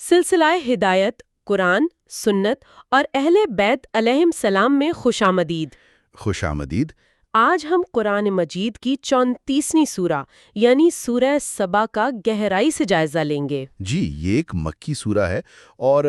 سلسلہ ہدایت، قرآن، سنت اور اہل بیت علیہم السلام میں خوش آمدید۔ خوش آمدید۔ آج ہم قرآن مجید کی 34ویں سورہ یعنی سورہ سبا کا گہرائی سے جائزہ لیں گے۔ جی، یہ ایک مکی سورہ ہے اور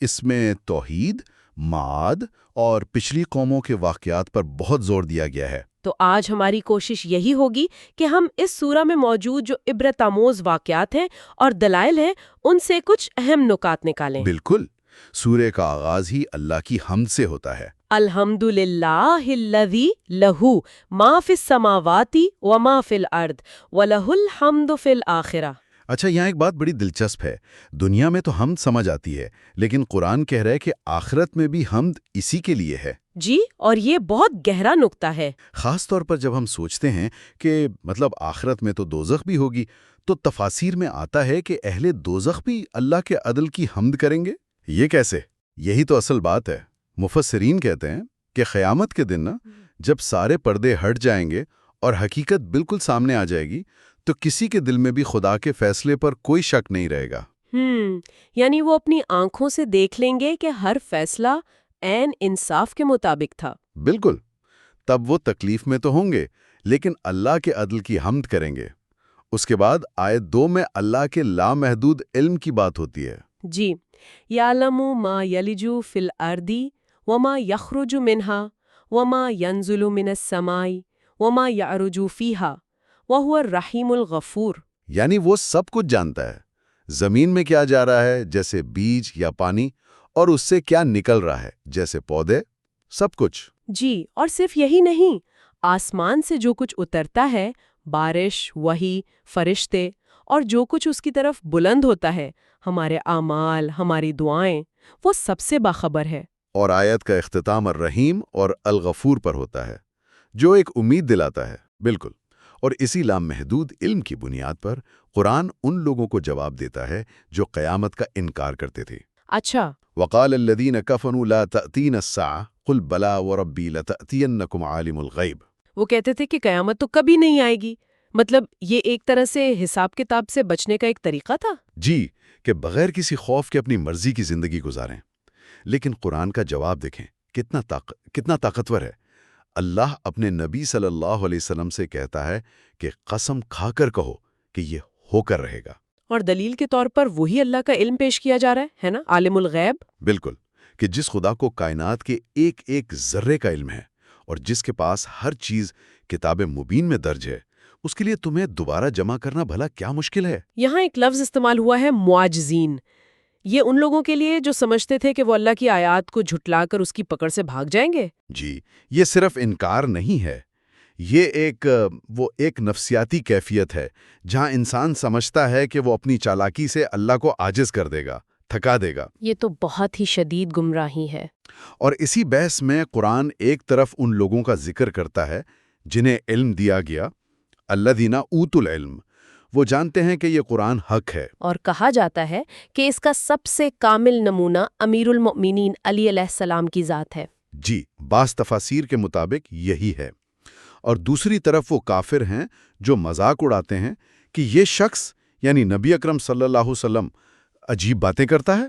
اس میں توحید، معاد اور پچھلی قوموں کے واقعات پر بہت زور دیا گیا ہے۔ تو آج ہماری کوشش یہی ہوگی کہ ہم اس سورہ میں موجود جو عبرت آموز واقعات ہیں اور دلائل ہیں ان سے کچھ اہم نکات نکالیں۔ بالکل، سورہ کا آغاز ہی اللہ کی حمد سے ہوتا ہے۔ الحمدللہ الذی لہ ما فی السماوات و ما فی الارض ولہ الحمد فی الآخرہ۔ اچھا، یہاں ایک بات بڑی دلچسپ ہے۔ دنیا میں تو حمد سمجھ آتی ہے، لیکن قرآن کہہ رہا ہے کہ آخرت میں بھی حمد اسی کے لیے ہے۔ جی، اور یہ بہت گہرا نکتہ ہے۔ خاص طور پر جب ہم سوچتے ہیں کہ آخرت میں تو دوزخ بھی ہوگی، تو تفاسیر میں آتا ہے کہ اہل دوزخ بھی اللہ کے عدل کی حمد کریں گے۔ یہ کیسے؟ یہی تو اصل بات ہے۔ مفسرین کہتے ہیں کہ قیامت کے دن جب سارے پردے ہٹ جائیں گے اور حقیقت بالکل سامنے آ جائے گی، تو کسی کے دل میں بھی خدا کے فیصلے پر کوئی شک نہیں رہے گا۔ یعنی وہ اپنی آنکھوں سے دیکھ لیں گے کہ ہر فیصلہ عین انصاف کے مطابق تھا۔ بالکل، تب وہ تکلیف میں تو ہوں گے، لیکن اللہ کے عدل کی حمد کریں گے۔ اس کے بعد آیت 2 میں اللہ کے لامحدود علم کی بات ہوتی ہے۔ جی، یعلم ما یلج فی الارض وما یخرج منہا وما ینزل من السماء وما یعرج فیہا وہو الرحیم الغفور۔ یعنی وہ سب کچھ جانتا ہے، زمین میں کیا جا رہا ہے جیسے بیج یا پانی، اور اس سے کیا نکل رہا ہے جیسے پودے، سب کچھ۔ جی، اور صرف یہی نہیں، آسمان سے جو کچھ اترتا ہے، بارش، وحی، فرشتے، اور جو کچھ اس کی طرف بلند ہوتا ہے، ہمارے اعمال، ہماری دعائیں، وہ سب سے باخبر ہے۔ اور آیت کا اختتام الرحیم اور الغفور پر ہوتا ہے، جو ایک امید دلاتا ہے۔ بالکل، اور اسی لامحدود علم کی بنیاد پر قرآن ان لوگوں کو جواب دیتا ہے جو قیامت کا انکار کرتے تھے۔ اچھا، وقال الذین کفروا لا تأتین الساعة قل بلا وربی لتأتینکم عالم الغیب۔ وہ کہتے تھے کہ قیامت تو کبھی نہیں آئے گی، مطلب یہ ایک طرح سے حساب کتاب سے بچنے کا ایک طریقہ تھا۔ جی، کہ بغیر کسی خوف کے اپنی مرضی کی زندگی گزاریں۔ لیکن قرآن کا جواب دیکھیں، کتنا طاقتور ہے۔ اللہ اپنے نبی صلی اللہ علیہ وسلم سے کہتا ہے کہ قسم کھا کر کہو کہ یہ ہو کر رہے گا۔ اور دلیل کے طور پر وہی اللہ کا علم پیش کیا جا رہا ہے نا، عالم الغیب۔ بالکل، کہ جس خدا کو کائنات کے ایک ایک ذرے کا علم ہے اور جس کے پاس ہر چیز کتاب مبین میں درج ہے، اس کے لیے تمہیں دوبارہ جمع کرنا بھلا کیا مشکل ہے؟ یہاں ایک لفظ استعمال ہوا ہے، معاجزین۔ یہ ان لوگوں کے لیے جو سمجھتے تھے کہ وہ اللہ کی آیات کو جھٹلا کر اس کی پکڑ سے بھاگ جائیں گے۔ جی، یہ صرف انکار نہیں ہے، یہ ایک نفسیاتی کیفیت ہے جہاں انسان سمجھتا ہے کہ وہ اپنی چالاکی سے اللہ کو عاجز کر دے گا، تھکا دے گا۔ یہ تو بہت ہی شدید گمراہی ہے۔ اور اسی بحث میں قرآن ایک طرف ان لوگوں کا ذکر کرتا ہے جنہیں علم دیا گیا، الذین اوتوا العلم، وہ جانتے ہیں کہ یہ قرآن حق ہے۔ اور کہا جاتا ہے کہ اس کا سب سے کامل نمونہ امیر المؤمنین علی علیہ السلام کی ذات ہے۔ جی، بعض تفاسیر کے مطابق یہی ہے۔ اور دوسری طرف وہ کافر ہیں جو مذاق اڑاتے ہیں کہ یہ شخص یعنی نبی اکرم صلی اللہ علیہ وسلم عجیب باتیں کرتا ہے۔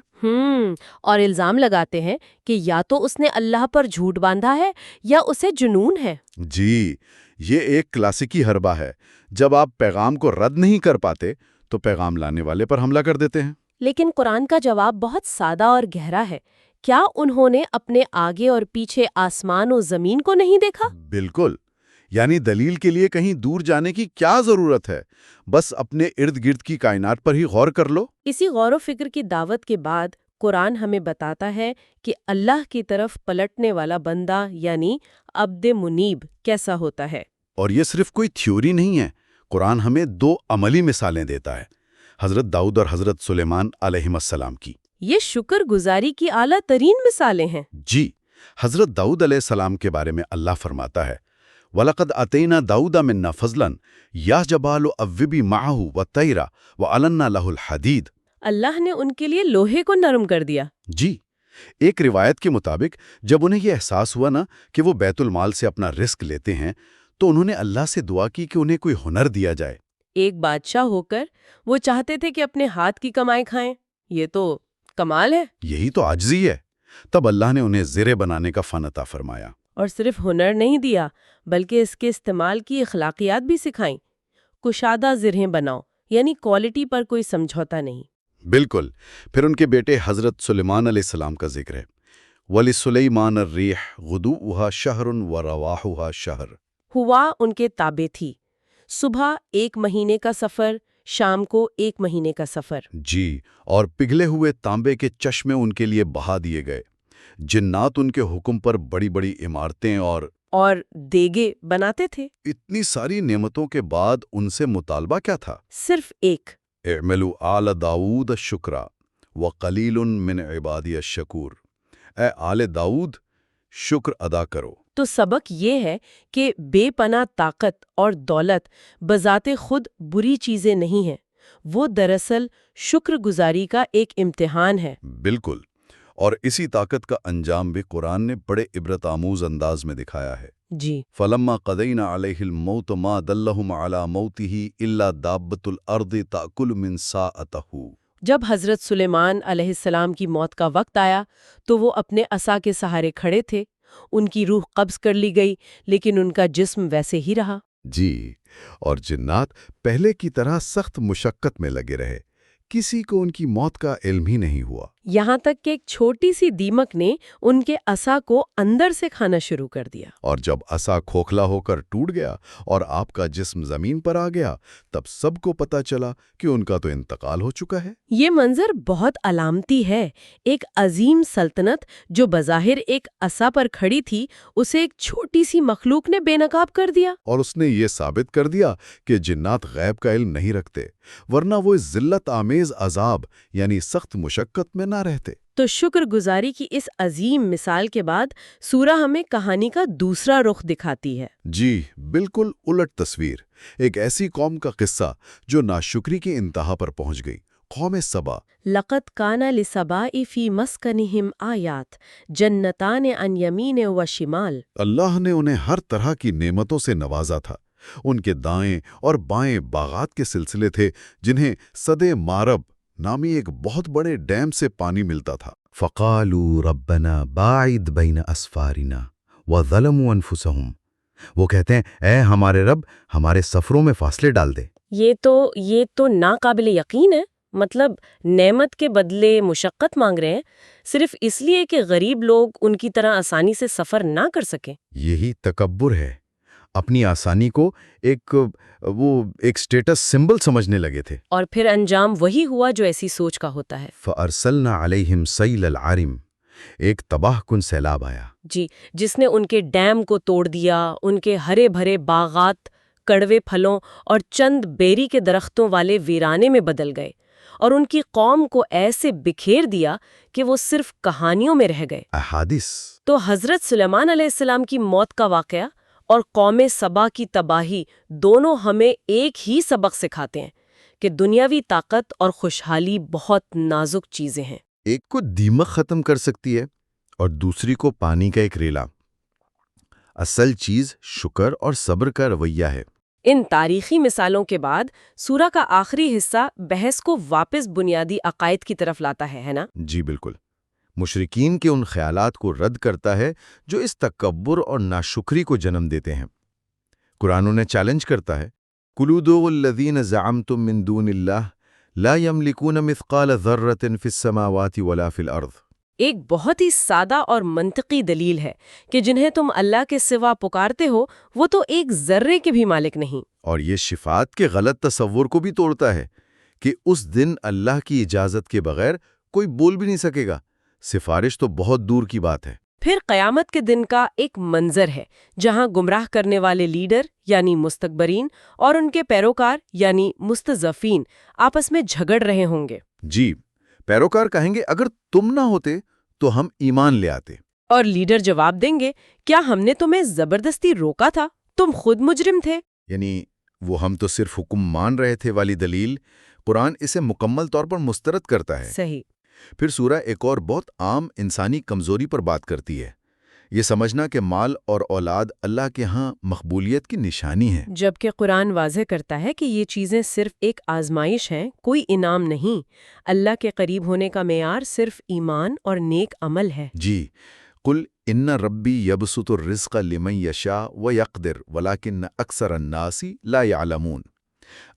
اور الزام لگاتے ہیں کہ یا تو اس نے اللہ پر جھوٹ باندھا ہے یا اسے جنون ہے۔ جی، یہ ایک کلاسیکی حربہ ہے۔ جب آپ پیغام کو رد نہیں کر پاتے تو پیغام لانے والے پر حملہ کر دیتے ہیں۔ لیکن قرآن کا جواب بہت سادہ اور گہرا ہے۔ کیا انہوں نے اپنے آگے اور پیچھے آسمان و زمین کو نہیں دیکھا؟ بالکل، یعنی دلیل کے لیے کہیں دور جانے کی کیا ضرورت ہے؟ بس اپنے ارد گرد کی کائنات پر ہی غور کر لو۔ اسی غور و فکر کی دعوت کے بعد قرآن ہمیں بتاتا ہے کہ اللہ کی طرف پلٹنے والا بندہ یعنی عبد منیب کیسا ہوتا ہے۔ اور یہ صرف کوئی تھیوری نہیں ہے، قرآن ہمیں 2 عملی مثالیں دیتا ہے، حضرت داؤد اور حضرت سلیمان علیہ السلام کی۔ یہ شکر گزاری کی اعلیٰ ترین مثالیں ہیں۔ جی، حضرت داؤد علیہ السلام کے بارے میں اللہ فرماتا ہے، وَلَقَدْ أَتَيْنَا دَاؤُدَ مِنَّا فَضْلًا يَا جَبَالُ أَوِّبِي مَعَهُ وَالطَّيْرَ وَأَلَنَّا لَهُ الْحَدِيدَ۔ اللہ نے ان کے لیے لوہے کو نرم کر دیا۔ جی، ایک روایت کے مطابق جب انہیں یہ احساس ہوا نا کہ وہ بیت المال سے اپنا رزق لیتے ہیں تو انہوں نے اللہ سے دعا کی کہ انہیں کوئی ہنر دیا جائے۔ ایک بادشاہ ہو کر وہ چاہتے تھے کہ اپنے ہاتھ کی کمائی کھائیں، یہ تو کمال ہے۔ یہی تو عاجزی ہے۔ تب اللہ نے انہیں زرے بنانے کا فن عطا فرمایا۔ اور صرف ہنر نہیں دیا بلکہ اس کے استعمال کی اخلاقیات بھی سکھائیں۔ کشادہ زرہیں بناؤ، یعنی کوالٹی پر کوئی سمجھوتا نہیں۔ بالکل۔ پھر ان کے بیٹے حضرت سلیمان علیہ السلام کا ذکر ہے۔ وَلِسُلَيْمَانَ الرِّيحُ غُدُوُّهَا شَهْرٌ وَرَوَاحُهَا شَهْرٌ۔ ہوا ان کے تابع تھی، صبح 1 مہینے کا سفر، شام کو 1 مہینے کا سفر۔ جی، اور پگھلے ہوئے تانبے کے چشمے ان کے لیے بہا دیے گئے۔ جنات ان کے حکم پر بڑی بڑی عمارتیں اور دیگے بناتے تھے۔ اتنی ساری نعمتوں کے بعد ان سے مطالبہ کیا تھا؟ صرف ایک، اعملوا آل داؤد الشکرا وقلیل من عبادی الشکور۔ اے آل داؤد، شکر ادا کرو۔ تو سبق یہ ہے کہ بے پناہ طاقت اور دولت بذات خود بری چیزیں نہیں ہیں، وہ دراصل شکر گزاری کا ایک امتحان ہے۔ بالکل، اور اسی طاقت کا انجام بھی قرآن نے بڑے عبرت آموز انداز میں دکھایا ہے۔ جی، فَلَمَّا قَضَيْنَا عَلَيْهِ الْمَوْتَ مَا دَلَّهُمْ عَلَى مَوْتِهِ إِلَّا دَابَّةُ الْأَرْضِ تَأْكُلُ مِنْ سَاءَتِهِ۔ جب حضرت سلیمان علیہ السلام کی موت کا وقت آیا تو وہ اپنے عصا کے سہارے کھڑے تھے، ان کی روح قبض کر لی گئی لیکن ان کا جسم ویسے ہی رہا۔ جی، اور جنات پہلے کی طرح سخت مشقت میں لگے رہے، کسی کو ان کی موت کا علم ہی نہیں ہوا۔ یہاں تک کہ ایک چھوٹی سی دیمک نے ان کے عصا کو اندر سے کھانا شروع کر دیا۔ اور جب عصا کھوکھلا ہو کر ٹوٹ گیا اور آپ کا جسم زمین پر آ گیا، تب سب کو پتہ چلا کہ ان کا تو انتقال ہو چکا ہے۔ یہ منظر بہت علامتی ہے۔ ایک عظیم سلطنت جو بظاہر ایک عصا پر کھڑی تھی، اسے ایک چھوٹی سی مخلوق نے بے نقاب کر دیا۔ اور اس نے یہ ثابت کر دیا کہ جنات غیب کا علم نہیں رکھتے، ورنہ وہ اس ذلت آمیز عذاب یعنی سخت مشقت میں نہ رہتے۔ تو شکر گزاری کی اس عظیم مثال کے بعد سورہ ہمیں کہانی کا دوسرا رخ دکھاتی ہے۔ جی، بالکل الٹ تصویر۔ ایک ایسی قوم کا قصہ جو ناشکری کی انتہا پر پہنچ گئی، قوم سبا۔ لَقَدْ كَانَ لِسَبَاءِ فِي مَسْكَنِهِمْ آیات جنتان عن یمین و شمال۔ اللہ نے انہیں ہر طرح کی نعمتوں سے نوازا تھا۔ ان کے دائیں اور بائیں باغات کے سلسلے تھے جنہیں سدے مارب نامی ایک بہت بڑے ڈیم سے پانی ملتا تھا۔ فَقَالُوا رَبَّنَا بَاعِدْ بَيْنَ أَسْفَارِنَا وَظَلَمُوا أَنفُسَهُمْ۔ وہ کہتے ہیں، اے ہمارے رب، ہمارے سفروں میں فاصلے ڈال دے۔ یہ تو ناقابل یقین ہے۔ مطلب نعمت کے بدلے مشقت مانگ رہے ہیں، صرف اس لیے کہ غریب لوگ ان کی طرح آسانی سے سفر نہ کر سکیں۔ یہی تکبر ہے۔ اپنی آسانی کو ایک سٹیٹس سمبل سمجھنے لگے تھے۔ اور پھر انجام وہی ہوا جو ایسی سوچ کا ہوتا ہے۔ فَأَرْسَلْنَا عَلَيْهِمْ سَيْلَ الْعَرِمِ۔ ایک تباہ کن سیلاب آیا۔ جی، جس نے ان کے ڈیم کو توڑ دیا، ان کے ہرے بھرے باغات کڑوے پھلوں اور چند بیری کے درختوں والے ویرانے میں بدل گئے، اور ان کی قوم کو ایسے بکھیر دیا کہ وہ صرف کہانیوں میں رہ گئے۔ احادیث۔ تو حضرت سلیمان علیہ السلام کی موت کا واقعہ اور قوم سبا کی تباہی دونوں ہمیں ایک ہی سبق سکھاتے ہیں کہ دنیاوی طاقت اور خوشحالی بہت نازک چیزیں ہیں۔ ایک کو دیمک ختم کر سکتی ہے اور دوسری کو پانی کا ایک ریلا۔ اصل چیز شکر اور صبر کا رویہ ہے۔ ان تاریخی مثالوں کے بعد سورہ کا آخری حصہ بحث کو واپس بنیادی عقائد کی طرف لاتا ہے نا؟ جی بالکل۔ مشرکین کے ان خیالات کو رد کرتا ہے جو اس تکبر اور ناشکری کو جنم دیتے ہیں۔ قرآن انہیں چیلنج کرتا ہے، قُلُوا ادْعُوا الَّذِينَ زَعَمْتُم مِّن دُونِ اللَّهِ لَا يَمْلِكُونَ مِثْقَالَ ذَرَّةٍ فِي السَّمَاوَاتِ وَلَا فِي الْأَرْضِ۔ ایک بہت ہی سادہ اور منطقی دلیل ہے کہ جنہیں تم اللہ کے سوا پکارتے ہو وہ تو ایک ذرے کے بھی مالک نہیں۔ اور یہ شفاعت کے غلط تصور کو بھی توڑتا ہے کہ اس دن اللہ کی اجازت کے بغیر کوئی بول بھی نہیں سکے گا۔ سفارش تو بہت دور کی بات ہے۔ پھر قیامت کے دن کا ایک منظر ہے جہاں گمراہ کرنے والے لیڈر یعنی مستکبرین اور ان کے پیروکار یعنی مستضعفین آپس میں جھگڑ رہے ہوں گے۔ جی، پیروکار کہیں گے اگر تم نہ ہوتے تو ہم ایمان لے آتے، اور لیڈر جواب دیں گے، کیا ہم نے تمہیں زبردستی روکا تھا؟ تم خود مجرم تھے۔ یعنی وہ ہم تو صرف حکم مان رہے تھے والی دلیل قرآن اسے مکمل طور پر مسترد کرتا ہے۔ صحیح۔ پھر سورہ ایک اور بہت عام انسانی کمزوری پر بات کرتی ہے، یہ سمجھنا کہ مال اور اولاد اللہ کے ہاں مقبولیت کی نشانی ہے۔ جبکہ قرآن واضح کرتا ہے کہ یہ چیزیں صرف ایک آزمائش ہیں، کوئی انعام نہیں۔ اللہ کے قریب ہونے کا معیار صرف ایمان اور نیک عمل ہے۔ جی، قل ان ربی یبسط الرزق لمن یشاء ویقدر ولکن اکثر الناس لا یعلمون۔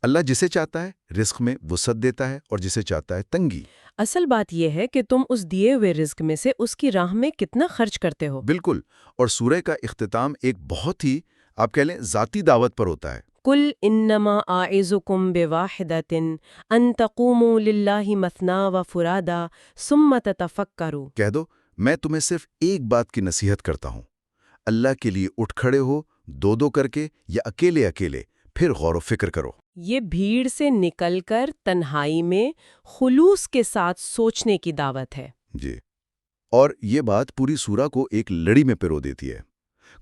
اللہ جسے چاہتا ہے رزق میں وسعت دیتا ہے اور جسے چاہتا ہے تنگی۔ اصل بات یہ ہے کہ تم اس دیے ہوئے رزق میں سے اس کی راہ میں کتنا خرچ کرتے ہو۔ بالکل، اور سورہ کا اختتام ایک بہت ہی آپ کہہ لیں ذاتی دعوت پر ہوتا ہے۔ قل انما اعظکم بواحدۃ ان تقوموا للہ مثنی وفرادا ثم تتفکروا۔ کہہ دو میں تمہیں صرف ایک بات کی نصیحت کرتا ہوں، اللہ کے لیے اٹھ کھڑے ہو، دو دو کر کے یا اکیلے اکیلے، پھر غور و فکر کرو۔ یہ بھیڑ سے نکل کر تنہائی میں خلوص کے ساتھ سوچنے کی دعوت ہے۔ جی، اور یہ بات پوری سورہ کو ایک لڑی میں پرو دیتی ہے۔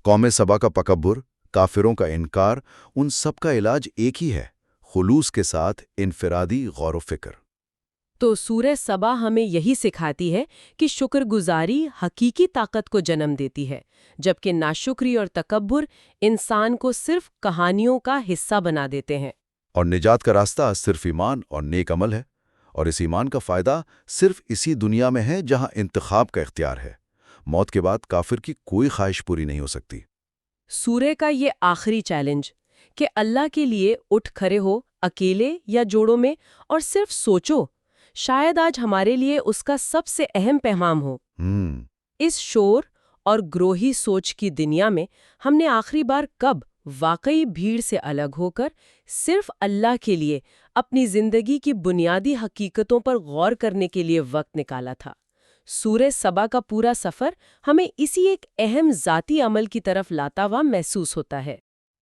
قوم سبا کا تکبر، کافروں کا انکار، ان سب کا علاج ایک ہی ہے، خلوص کے ساتھ انفرادی غور و فکر۔ تو سورہ سبا ہمیں یہی سکھاتی ہے کہ شکر گزاری حقیقی طاقت کو جنم دیتی ہے، جبکہ ناشکری اور تکبر انسان کو صرف کہانیوں کا حصہ بنا دیتے ہیں۔ اور نجات کا راستہ صرف ایمان اور نیک عمل ہے، اور اس ایمان کا فائدہ صرف اسی دنیا میں ہے جہاں انتخاب کا اختیار ہے۔ موت کے بعد کافر کی کوئی خواہش پوری نہیں ہو سکتی۔ سورہ کا یہ آخری چیلنج کہ اللہ کے لیے اٹھ کھڑے ہو، اکیلے یا جوڑوں میں، اور صرف سوچو، شاید آج ہمارے لیے اس کا سب سے اہم پیغام ہو۔ اس شور اور گروہی سوچ کی دنیا میں ہم نے آخری بار کب واقعی بھیڑ سے الگ ہو کر صرف اللہ کے لیے اپنی زندگی کی بنیادی حقیقتوں پر غور کرنے کے لیے وقت نکالا تھا؟ سورہ سبا کا پورا سفر ہمیں اسی ایک اہم ذاتی عمل کی طرف لاتا ہوا محسوس ہوتا ہے۔